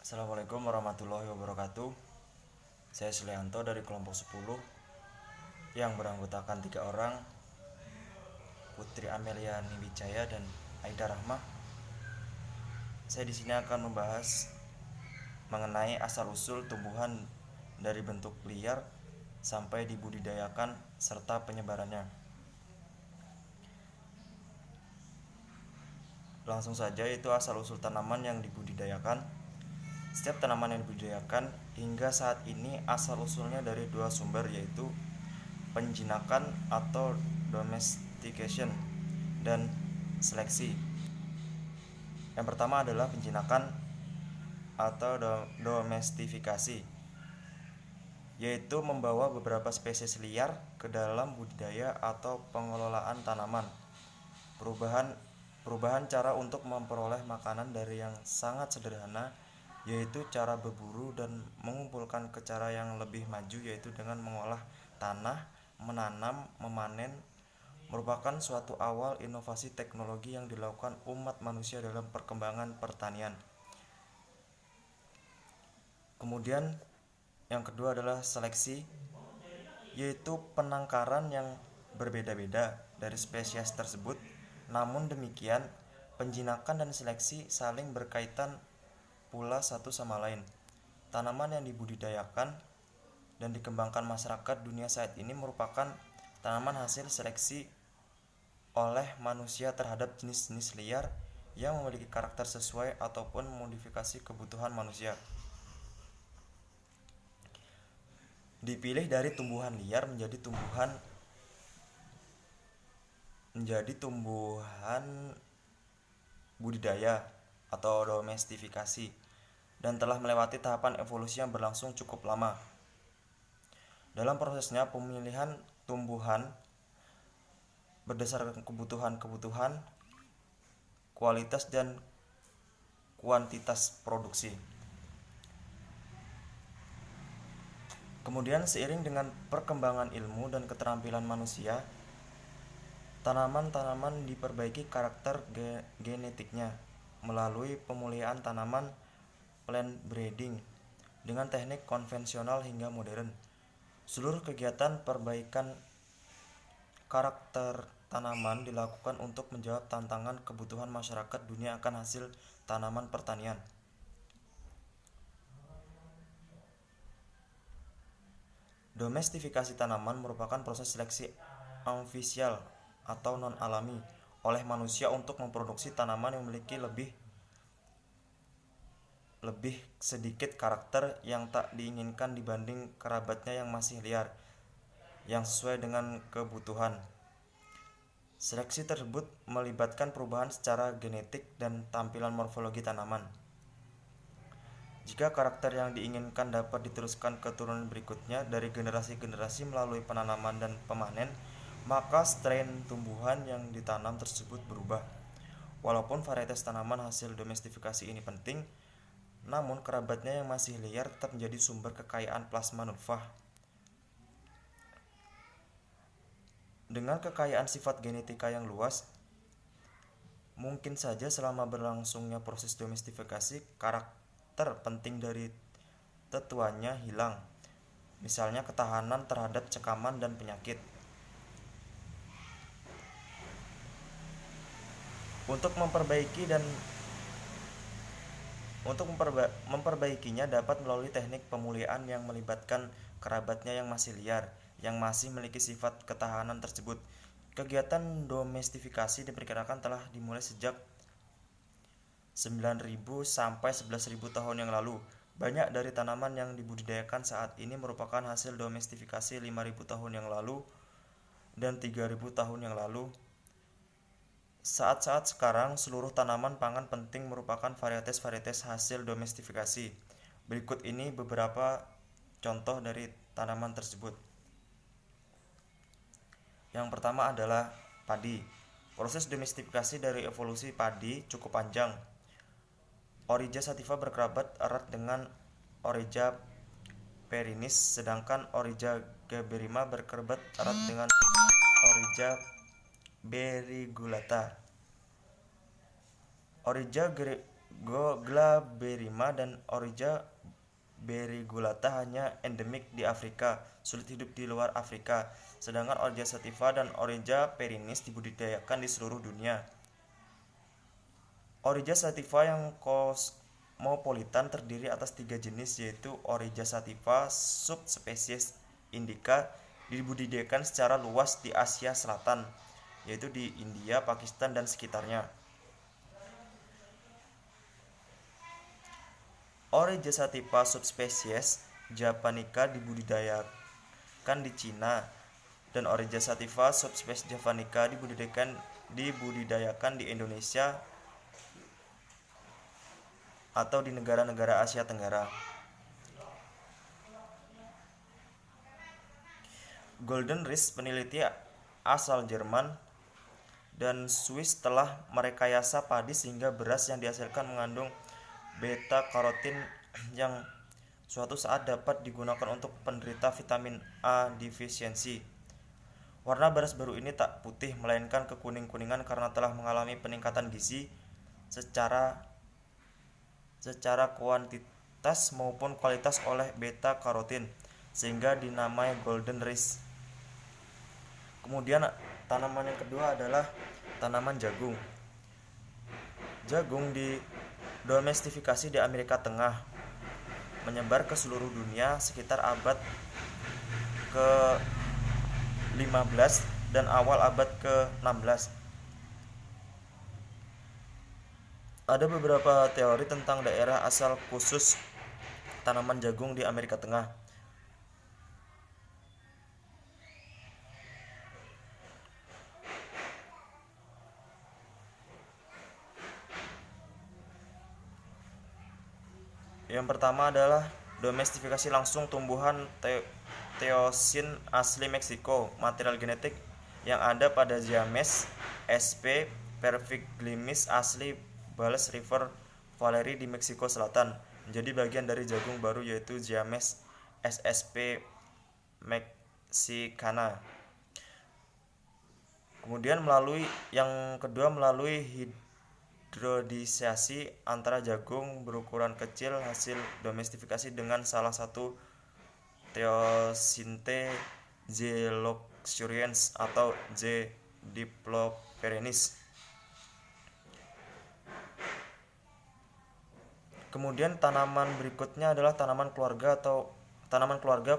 Assalamualaikum warahmatullahi wabarakatuh. Saya Sulianto dari kelompok 10 yang beranggotakan 3 orang, Putri Amelia Niwijaya dan Aida Rahmah. Saya di sini akan membahas mengenai asal-usul tumbuhan dari bentuk liar sampai dibudidayakan serta penyebarannya. Langsung saja, itu asal-usul tanaman yang dibudidayakan. Setiap tanaman yang dibudidayakan hingga saat ini asal-usulnya dari 2 sumber, yaitu penjinakan atau domestication dan seleksi. Yang pertama adalah penjinakan atau domestifikasi, yaitu membawa beberapa spesies liar ke dalam budidaya atau pengelolaan tanaman. Perubahan cara untuk memperoleh makanan dari yang sangat sederhana, yaitu cara berburu, dan mengumpulkan ke cara yang lebih maju, yaitu dengan mengolah tanah, menanam, memanen, merupakan suatu awal inovasi teknologi yang dilakukan umat manusia dalam perkembangan pertanian. Kemudian yang kedua adalah seleksi, yaitu penangkaran yang berbeda-beda dari spesies tersebut. Namun demikian, penjinakan dan seleksi saling berkaitan pula satu sama lain. Tanaman yang dibudidayakan dan dikembangkan masyarakat dunia saat ini merupakan tanaman hasil seleksi oleh manusia terhadap jenis-jenis liar yang memiliki karakter sesuai ataupun modifikasi kebutuhan manusia. Dipilih dari tumbuhan liar menjadi tumbuhan budidaya atau domestifikasi, dan telah melewati tahapan evolusi yang berlangsung cukup lama. Dalam prosesnya, pemilihan tumbuhan berdasarkan kebutuhan, kualitas dan kuantitas produksi. Kemudian seiring dengan perkembangan ilmu dan keterampilan manusia, tanaman-tanaman diperbaiki karakter genetiknya melalui pemulihan tanaman, plant breeding, dengan teknik konvensional hingga modern. Seluruh kegiatan perbaikan karakter tanaman dilakukan untuk menjawab tantangan kebutuhan masyarakat dunia akan hasil tanaman pertanian. Domestifikasi tanaman merupakan proses seleksi artifisial atau non-alami oleh manusia untuk memproduksi tanaman yang memiliki lebih sedikit karakter yang tak diinginkan dibanding kerabatnya yang masih liar, yang sesuai dengan kebutuhan. Seleksi tersebut melibatkan perubahan secara genetik dan tampilan morfologi tanaman. Jika karakter yang diinginkan dapat diteruskan ke turunan berikutnya dari generasi-generasi melalui penanaman dan pemanen, maka strain tumbuhan yang ditanam tersebut berubah. Walaupun varietas tanaman hasil domestifikasi ini penting, namun kerabatnya yang masih liar tetap menjadi sumber kekayaan plasma nutfah. Dengan kekayaan sifat genetika yang luas, mungkin saja selama berlangsungnya proses domestifikasi, karakter penting dari tetuanya hilang, misalnya ketahanan terhadap cekaman dan penyakit. Untuk memperbaikinya dapat melalui teknik pemulihan yang melibatkan kerabatnya yang masih liar, yang masih memiliki sifat ketahanan tersebut. Kegiatan domestifikasi diperkirakan telah dimulai sejak 9.000 sampai 11.000 tahun yang lalu. Banyak dari tanaman yang dibudidayakan saat ini merupakan hasil domestifikasi 5.000 tahun yang lalu dan 3.000 tahun yang lalu. Saat sekarang, seluruh tanaman pangan penting merupakan varietes-varietes hasil domestifikasi. Berikut ini beberapa contoh dari tanaman tersebut. Yang pertama adalah padi. Proses domestifikasi dari evolusi padi cukup panjang. Oryza sativa berkerabat erat dengan Oryza perennis, sedangkan Oryza gaberrima berkerabat erat dengan Oryza berigulata. Oryza Glaberrima dan Oryza berigulata hanya endemik di Afrika, sulit hidup di luar Afrika. Sedangkan Oryza sativa dan Oryza perennis dibudidayakan di seluruh dunia. Oryza sativa yang kosmopolitan terdiri atas 3 jenis, yaitu Oryza sativa subspesies indica dibudidayakan secara luas di Asia Selatan, yaitu di India, Pakistan, dan sekitarnya. Oryza sativa subspesies javanica dibudidayakan di Cina, dan Oryza sativa subspesies javanica dibudidayakan di Indonesia atau di negara-negara Asia Tenggara. Golden Rice, peneliti asal Jerman dan Swiss, telah merekayasa padi sehingga beras yang dihasilkan mengandung beta karotin yang suatu saat dapat digunakan untuk penderita vitamin A defisiensi. Warna beras baru ini tak putih melainkan kekuning-kuningan karena telah mengalami peningkatan gizi secara kuantitas maupun kualitas oleh beta karotin, sehingga dinamai golden rice. Kemudian tanaman yang kedua adalah tanaman jagung. Jagung didomestifikasi di Amerika Tengah, menyebar ke seluruh dunia sekitar abad ke-15 dan awal abad ke-16. Ada beberapa teori tentang daerah asal khusus tanaman jagung di Amerika Tengah. Yang pertama adalah domestifikasi langsung tumbuhan teosin asli Meksiko. Material genetik yang ada pada Ziames sp. perfilimis asli Bales River Valley di Meksiko Selatan menjadi bagian dari jagung baru, yaitu Ziames ssp. mexicana. Kemudian yang kedua melalui hibridisasi antara jagung berukuran kecil hasil domestifikasi dengan salah satu Teosinte Z. luxurians atau Z. diploperennis. Kemudian tanaman berikutnya adalah tanaman keluarga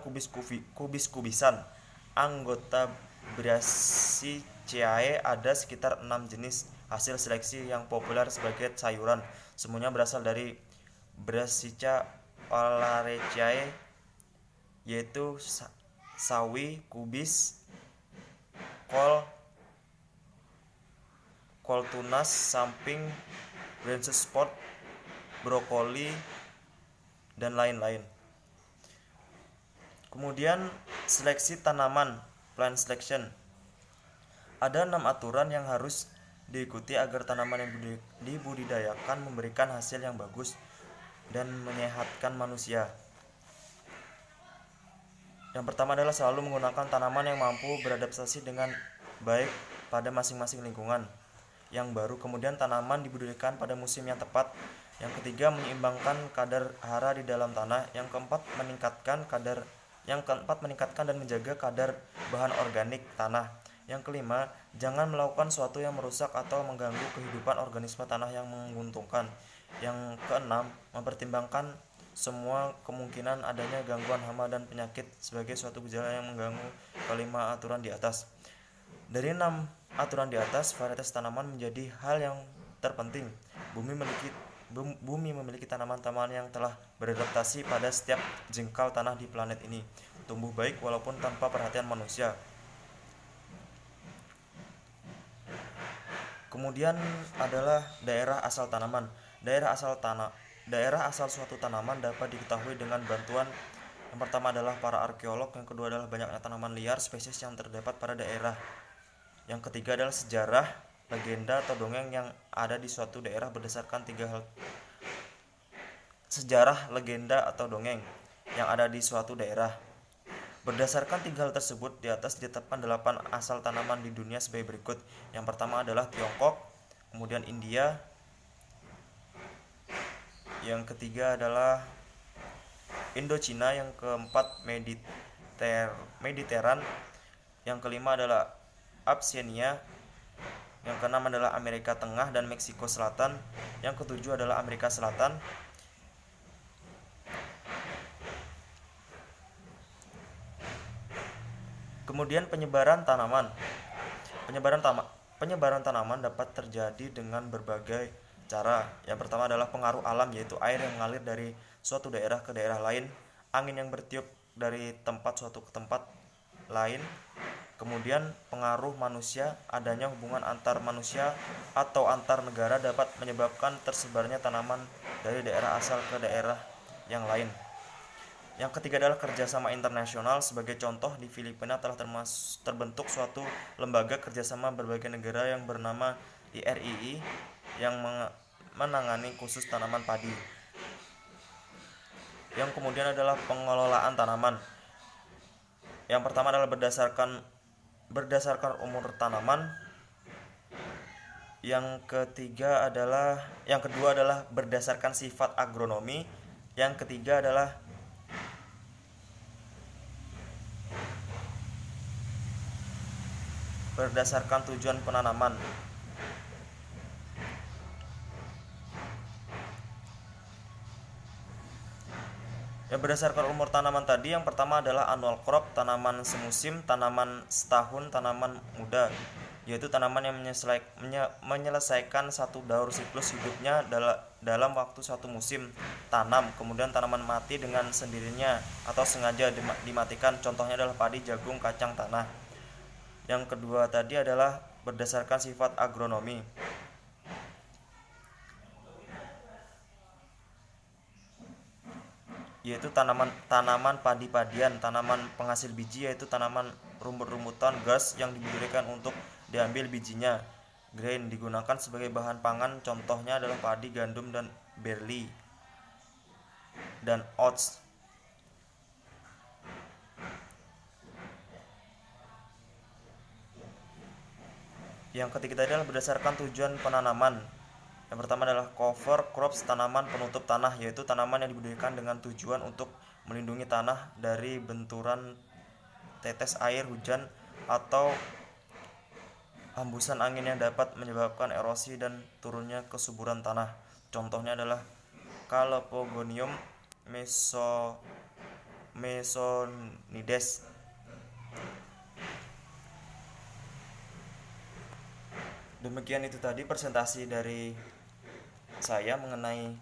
kubis-kubisan. Anggota Brassicaceae ada sekitar 6 jenis hasil seleksi yang populer sebagai sayuran. Semuanya berasal dari Brassica oleracea, yaitu sawi, kubis, kol tunas, samping, Brussels sprout, brokoli, dan lain-lain. Kemudian seleksi tanaman, plant selection. Ada 6 aturan yang harus diikuti agar tanaman yang dibudidayakan memberikan hasil yang bagus dan menyehatkan manusia. Yang pertama adalah selalu menggunakan tanaman yang mampu beradaptasi dengan baik pada masing-masing lingkungan yang baru. Kemudian tanaman dibudidayakan pada musim yang tepat. Yang ketiga, menyeimbangkan kadar hara di dalam tanah. Yang keempat, meningkatkan dan menjaga kadar bahan organik tanah. Yang kelima, jangan melakukan sesuatu yang merusak atau mengganggu kehidupan organisme tanah yang menguntungkan. Yang keenam, mempertimbangkan semua kemungkinan adanya gangguan hama dan penyakit sebagai suatu gejala yang mengganggu kelima aturan di atas. Dari 6 aturan di atas, varietas tanaman menjadi hal yang terpenting. Bumi memiliki tanaman-tanaman yang telah beradaptasi pada setiap jengkal tanah di planet ini, tumbuh baik walaupun tanpa perhatian manusia. Kemudian adalah daerah asal tanaman. Daerah asal suatu tanaman dapat diketahui dengan bantuan yang pertama adalah para arkeolog, yang kedua adalah banyaknya tanaman liar spesies yang terdapat pada daerah. Yang ketiga adalah sejarah, legenda atau dongeng yang ada di suatu daerah berdasarkan 3 hal. Sejarah, legenda atau dongeng yang ada di suatu daerah. Berdasarkan 3 hal tersebut, di atas ditetapkan 8 asal tanaman di dunia sebagai berikut. Yang pertama adalah Tiongkok, kemudian India, Yang ketiga adalah Indochina, yang keempat Mediteran, yang kelima adalah Absenia, yang keenam adalah Amerika Tengah dan Meksiko Selatan, yang ketujuh adalah Amerika Selatan. Kemudian penyebaran tanaman. Penyebaran tanaman dapat terjadi dengan berbagai cara. Yang pertama adalah pengaruh alam, yaitu air yang mengalir dari suatu daerah ke daerah lain, angin yang bertiup dari tempat suatu ke tempat lain. Kemudian pengaruh manusia, adanya hubungan antar manusia atau antar negara dapat menyebabkan tersebarnya tanaman dari daerah asal ke daerah yang lain. Yang ketiga adalah kerjasama internasional. Sebagai contoh, di Filipina telah terbentuk suatu lembaga kerjasama berbagai negara yang bernama IRII yang menangani khusus tanaman padi. Yang kemudian adalah pengelolaan tanaman. Yang pertama adalah berdasarkan umur tanaman. Yang kedua adalah berdasarkan sifat agronomi. Yang ketiga adalah berdasarkan tujuan penanaman. Ya, berdasarkan umur tanaman tadi, yang pertama adalah annual crop, tanaman semusim, tanaman setahun, tanaman muda, yaitu tanaman yang menyelesaikan satu daur siklus hidupnya dalam waktu satu musim tanam. Kemudian tanaman mati dengan sendirinya atau sengaja dimatikan, contohnya adalah padi, jagung, kacang tanah. Yang kedua tadi adalah berdasarkan sifat agronomi, yaitu tanaman padi-padian, tanaman penghasil biji, yaitu tanaman rumput-rumputan, grass, yang dibudidayakakan untuk diambil bijinya. Grain digunakan sebagai bahan pangan, contohnya adalah padi, gandum, dan barley dan oats. Yang ketiga adalah berdasarkan tujuan penanaman. Yang pertama adalah cover crops, tanaman penutup tanah, yaitu tanaman yang dibudidayakan dengan tujuan untuk melindungi tanah dari benturan tetes air hujan atau hembusan angin yang dapat menyebabkan erosi dan turunnya kesuburan tanah. Contohnya adalah Calopogonium mesonides. Demikian itu tadi presentasi dari saya mengenai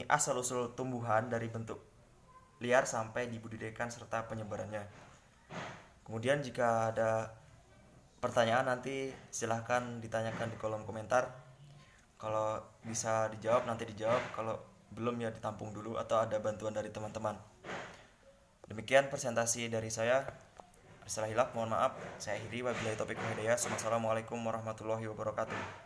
asal-usul tumbuhan dari bentuk liar sampai dibudidayakan serta penyebarannya. Kemudian jika ada pertanyaan nanti silahkan ditanyakan di kolom komentar. Kalau bisa dijawab nanti dijawab, kalau belum ya ditampung dulu atau ada bantuan dari teman-teman. Demikian presentasi dari saya. Salah hilaf mohon maaf. Saya akhiri, wabillahi taufiq wal hidayah. Wassalamualaikum warahmatullahi wabarakatuh.